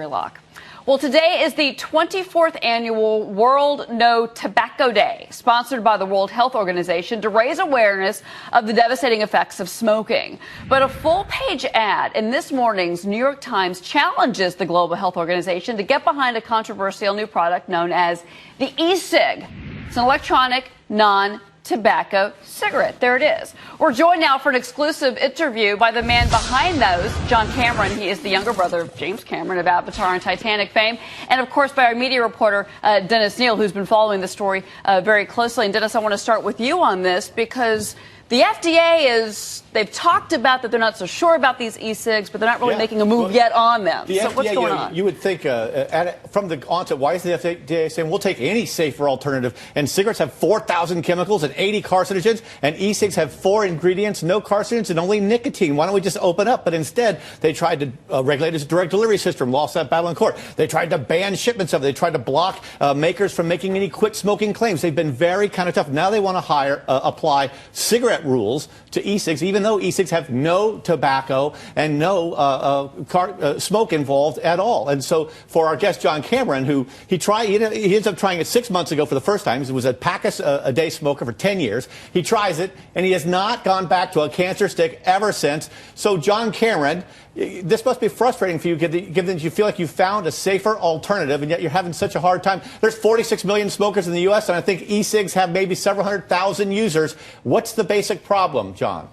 Lock. Well, today is the 24th annual World No Tobacco Day, sponsored by the World Health Organization to raise awareness of the devastating effects of smoking. But a full-page ad in this morning's New York Times challenges the Global Health Organization to get behind a controversial new product known as the e-cig. It's an electronic, non-tobacco cigarette. There it is. We're joined now for an exclusive interview by the man behind those, John Cameron. He is the younger brother of James Cameron of Avatar and Titanic fame. And, of course, by our media reporter, Dennis Neal, who's been following the story very closely. And, Dennis, I want to start with you on this because the FDA they've talked about that they're not so sure about these e-cigs, but they're not really making a move yet on them. So FDA, what's going on? You would think from the onset, why is the FDA saying we'll take any safer alternative? And cigarettes have 4,000 chemicals and 80 carcinogens, and e-cigs have 4 ingredients, no carcinogens, and only nicotine. Why don't we just open up? But instead, they tried to regulate its direct delivery system, lost that battle in court. They tried to ban shipments of it. They tried to block makers from making any quit smoking claims. They've been very kind of tough. Now they want to apply cigarette rules to e-cigs, even though e-cigs have no tobacco and no smoke involved at all. And so for our guest John Cameron, who he ends up trying it 6 months ago for the first time. He was a pack a day smoker for 10 years. He tries it, and he has not gone back to a cancer stick ever since. So John Cameron, this must be frustrating for you, given that you feel like you found a safer alternative, and yet you're having such a hard time. There's 46 million smokers in the U.S., and I think e-cigs have maybe several 100,000 users. What's the basic problem, John?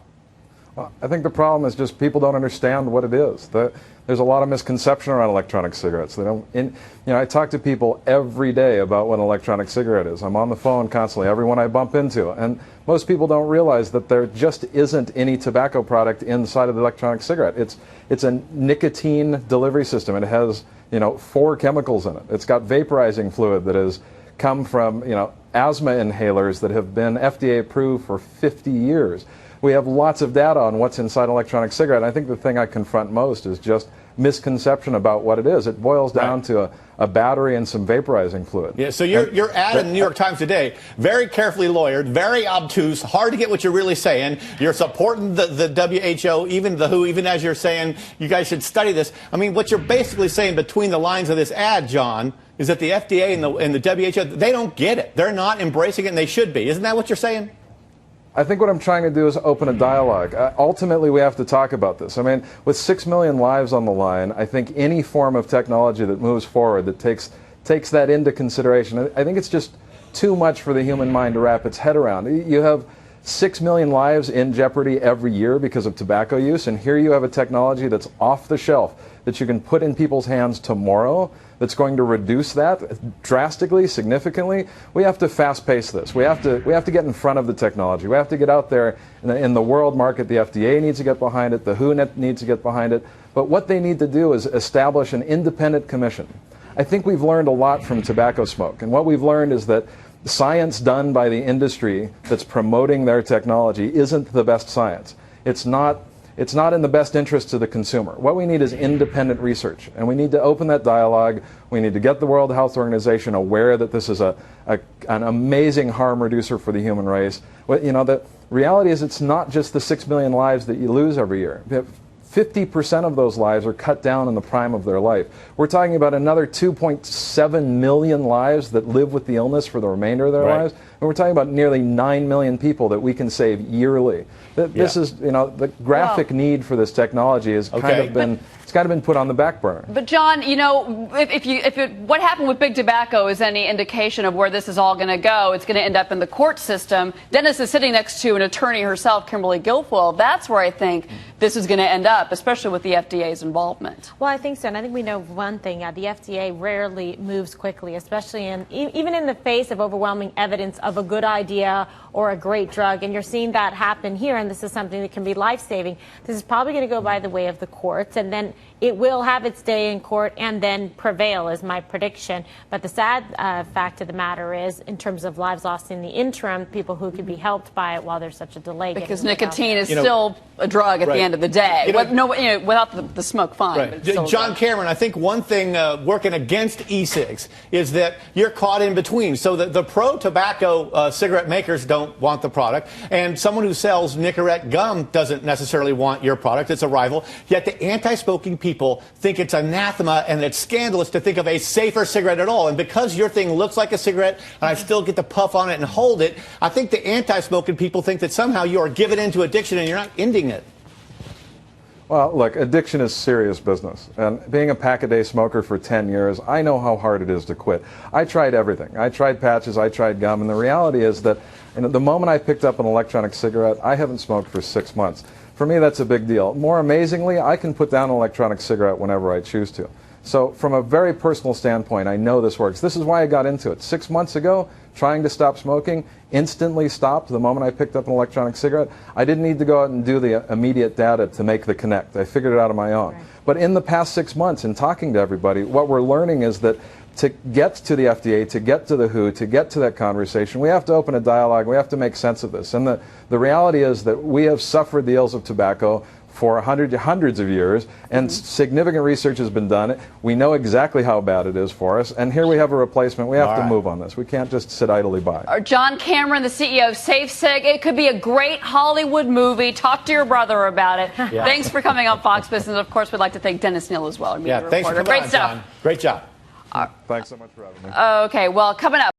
Well, I think the problem is just people don't understand what it is. There's a lot of misconception around electronic cigarettes. I talk to people every day about what an electronic cigarette is. I'm on the phone constantly, everyone I bump into, and most people don't realize that there just isn't any tobacco product inside of the electronic cigarette. It's a nicotine delivery system. It has 4 chemicals in it. It's got vaporizing fluid that has come from asthma inhalers that have been FDA approved for 50 years. We have lots of data on what's inside an electronic cigarette. And I think the thing I confront most is just misconception about what it is. It boils down to a battery and some vaporizing fluid. Yeah, so your ad in the New York Times today, very carefully lawyered, very obtuse, hard to get what you're really saying. You're supporting the WHO, even the WHO, even as you're saying you guys should study this. I mean, what you're basically saying between the lines of this ad, John, is that the FDA and the WHO, they don't get it. They're not embracing it, and they should be. Isn't that what you're saying? I think what I'm trying to do is open a dialogue. Ultimately, we have to talk about this. I mean, with 6 million lives on the line, I think any form of technology that moves forward that takes that into consideration, I think it's just too much for the human mind to wrap its head around. You have 6 million lives in jeopardy every year because of tobacco use, and here you have a technology that's off the shelf that you can put in people's hands tomorrow that's going to reduce that drastically, significantly. We have to fast-pace this. We have to get in front of the technology. We have to get out there in the world market. The FDA needs to get behind it. The WHO needs to get behind it. But what they need to do is establish an independent commission. I think we've learned a lot from tobacco smoke, and what we've learned is that science done by the industry that's promoting their technology isn't the best science. It's not in the best interest of the consumer. What we need is independent research, and we need to open that dialogue. We need to get the World Health Organization aware that this is an amazing harm reducer for the human race. The reality is it's not just the 6 million lives that you lose every year. 50% of those lives are cut down in the prime of their life. We're talking about another 2.7 million lives that live with the illness for the remainder of their lives. And we're talking about nearly 9 million people that we can save yearly. This is, the graphic need for this technology has kind of been put on the back burner. But John, if what happened with big tobacco is any indication of where this is all going to go, it's going to end up in the court system. Dennis is sitting next to an attorney herself, Kimberly Guilfoyle. That's where I think this is going to end up, especially with the FDA's involvement. Well, I think so, and I think we know one thing: the FDA rarely moves quickly, especially even in the face of overwhelming evidence of a good idea or a great drug. And you're seeing that happen here, and this is something that can be life-saving. This is probably going to go by the way of the courts, and then it will have its day in court and then prevail, is my prediction. But the sad fact of the matter is, in terms of lives lost in the interim, people who could be helped by it while there's such a delay. Because nicotine is still a drug at the end of the day. Without the smoke, fine. But John Cameron, I think one thing working against e-cigs is that you're caught in between. So the pro-tobacco cigarette makers don't don't want the product. And someone who sells Nicorette gum doesn't necessarily want your product. It's a rival. Yet the anti-smoking people think it's anathema and it's scandalous to think of a safer cigarette at all. And because your thing looks like a cigarette and I still get to puff on it and hold it, I think the anti-smoking people think that somehow you are giving into addiction and you're not ending it. Well, look, addiction is serious business. And being a pack-a-day smoker for 10 years, I know how hard it is to quit. I tried everything. I tried patches, I tried gum, and the reality is that the moment I picked up an electronic cigarette, I haven't smoked for 6 months. For me, that's a big deal. More amazingly, I can put down an electronic cigarette whenever I choose to. So from a very personal standpoint, I know this works. This is why I got into it. 6 months ago, trying to stop smoking, instantly stopped the moment I picked up an electronic cigarette. I didn't need to go out and do the immediate data to make the connect. I figured it out on my own. Right. But in the past 6 months, in talking to everybody, what we're learning is that to get to the FDA, to get to the WHO, to get to that conversation, we have to open a dialogue. We have to make sense of this. And the reality is that we have suffered the ills of tobacco for hundreds of years, and significant research has been done. We know exactly how bad it is for us, and here we have a replacement. We have to move on this. We can't just sit idly by. John Cameron, the CEO of SafeSig. It could be a great Hollywood movie. Talk to your brother about it. Yeah. Thanks for coming on Fox Business. Of course, we'd like to thank Dennis Neal as well. Yeah, thanks for coming on, John. Great job. Thanks so much for having me. Okay, well, coming up.